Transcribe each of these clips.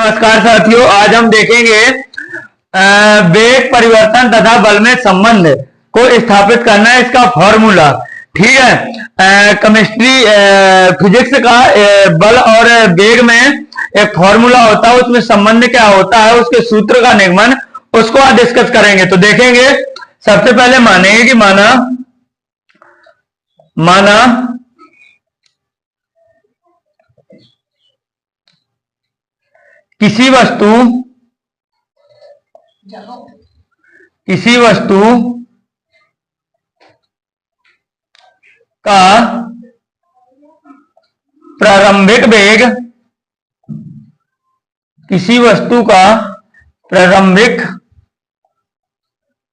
नमस्कार साथियों, आज हम देखेंगे वेग परिवर्तन तथा बल में संबंध को स्थापित करना है, इसका फॉर्मूला। ठीक है, केमिस्ट्री फिजिक्स का बल और वेग में एक फॉर्मूला होता है, उसमें संबंध क्या होता है, उसके सूत्र का निगमन, उसको आज डिस्कस करेंगे। तो देखेंगे, सबसे पहले मानेंगे कि माना किसी वस्तु का प्रारंभिक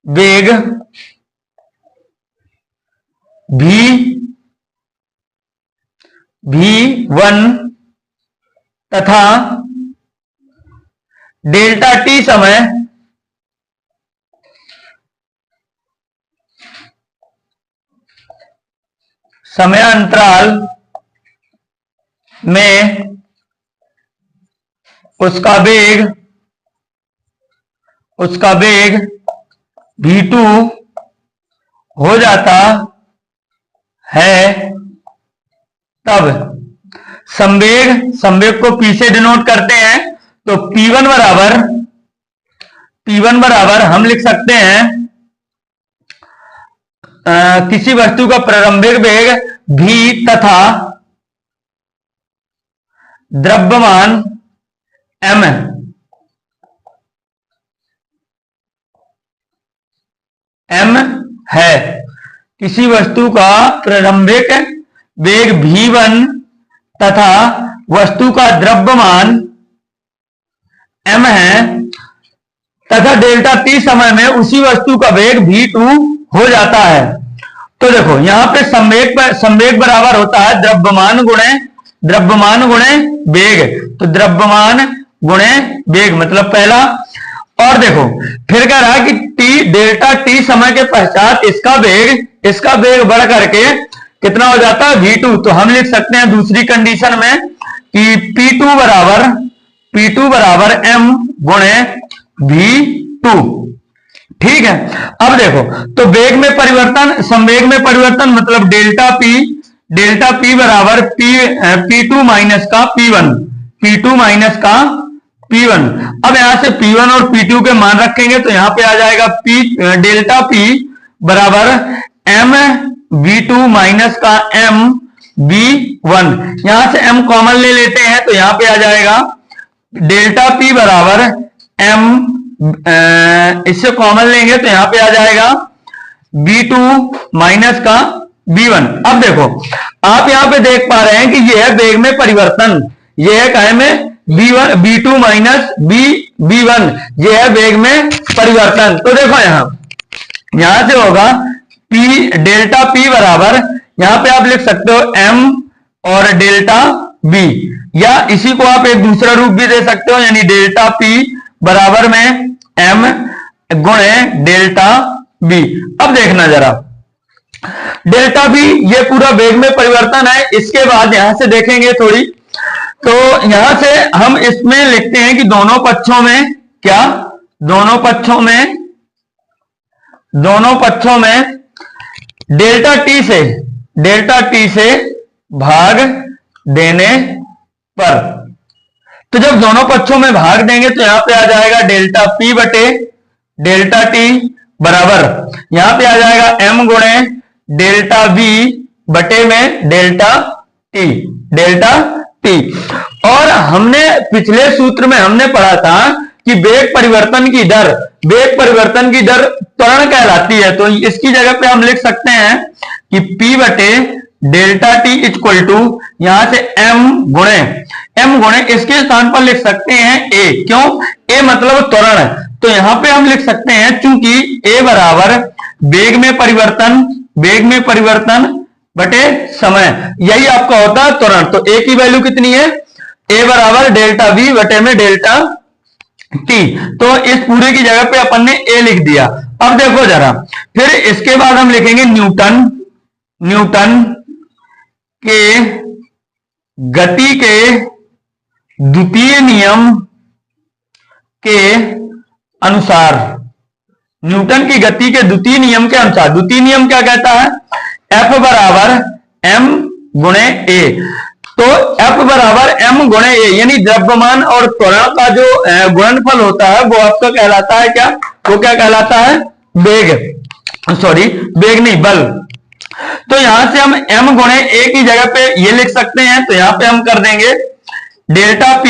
वेग v1 तथा डेल्टा टी समयांतराल में उसका वेग v2 हो जाता है, तब संवेग को P से डिनोट करते हैं। तो P1 बराबर हम लिख सकते हैं किसी वस्तु का प्रारंभिक वेग v तथा द्रव्यमान m है। किसी वस्तु का प्रारंभिक वेग v1 तथा वस्तु का द्रव्यमान m है, तथा डेल्टा t समय में उसी वस्तु का वेग v2 हो जाता है। तो देखो, यहां पे संवेग बराबर होता है द्रव्यमान गुणे वेग। तो द्रव्यमान गुणे वेग मतलब पहला। और देखो, फिर कह रहा है कि डेल्टा t समय के पश्चात इसका वेग बढ़ करके कितना हो जाता है, v2। तो हम लिख सकते हैं दूसरी कंडीशन में कि P2 बराबर m गुणे v2। ठीक है, अब देखो, तो संवेग में परिवर्तन मतलब डेल्टा p बराबर P2 माइनस का P1। अब यहां से P1 और P2 के मान रखेंगे तो यहां पे आ जाएगा डेल्टा p बराबर m v2 माइनस का m v1। यहां से m कॉमन ले लेते हैं तो यहां पे आ जाएगा डेल्टा p बराबर m, इससे कॉमन लेंगे तो यहां पे आ जाएगा v2 माइनस का v1। अब देखो, आप यहां पे देख पा रहे हैं कि यह है वेग में परिवर्तन, यह है काय में v2 माइनस v1, यह है वेग में परिवर्तन। तो देखो, यहां से होगा डेल्टा p बराबर, यहां पे आप लिख सकते हो m और डेल्टा v, या इसी को आप एक दूसरा रूप भी दे सकते हो, यानी डेल्टा p बराबर में m गुणे डेल्टा v। अब देखना जरा, डेल्टा v ये पूरा वेग में परिवर्तन है। इसके बाद यहां से देखेंगे थोड़ी, तो यहां से हम इसमें लिखते हैं कि दोनों पक्षों में डेल्टा t से भाग देने पर। तो जब दोनों पक्षों में भाग देंगे तो यहां पे आ जाएगा डेल्टा p बटे डेल्टा t बराबर, यहां पे आ जाएगा m गुणे डेल्टा v बटे में डेल्टा t। और हमने पिछले सूत्र में हमने पढ़ा था कि वेग परिवर्तन की दर त्वरण कहलाती है। तो इसकी जगह पे हम लिख सकते हैं कि p बटे डेल्टा t इक्वल टू, यहां से m गुणे इसके स्थान पर लिख सकते हैं a। क्यों? a मतलब त्वरण। तो यहां पे हम लिख सकते हैं, चूंकि a बराबर वेग में परिवर्तन बटे समय, यही आपका होता है त्वरण। तो a की वैल्यू कितनी है, a बराबर डेल्टा v बटे में डेल्टा t। तो इस पूरे की जगह पे अपन ने a लिख दिया। अब देखो जरा, फिर इसके बाद हम लिखेंगे न्यूटन के गति के द्वितीय नियम के अनुसार, न्यूटन की गति के द्वितीय नियम के अनुसार, द्वितीय नियम क्या कहता है, F बराबर m गुणे ए। तो F बराबर m गुणे ए, यानी द्रव्यमान और त्वरण का जो गुणनफल होता है वो आपका कहलाता है क्या, वो क्या कहलाता है, वेग, सॉरी वेग नहीं, बल। तो यहां से हम m गुणे ए की जगह पे ये लिख सकते हैं, तो यहां पे हम कर देंगे डेल्टा P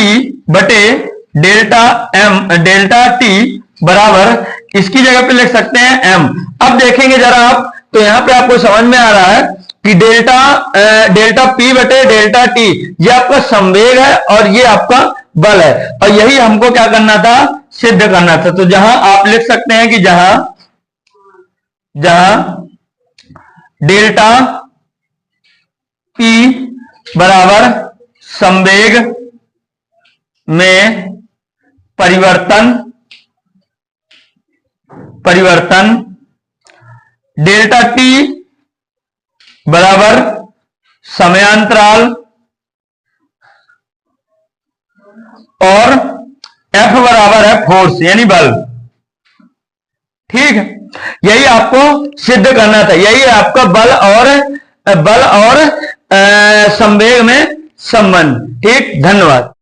बटे डेल्टा T बराबर इसकी जगह पे लिख सकते हैं m। अब देखेंगे जरा आप, तो यहां पे आपको समझ में आ रहा है कि डेल्टा P बटे डेल्टा T ये आपका संवेग है और ये आपका बल है, और यही हमको क्या करना था, सिद्ध करना था। तो जहां आप लिख सकते हैं कि जहां डेल्टा P बराबर संवेग में परिवर्तन, डेल्टा T बराबर समयांतराल और F बराबर है फोर्स यानी बल। ठीक है, यही आपको सिद्ध करना था, यही है आपका बल और संवेग में संबंध। ठीक, धन्यवाद।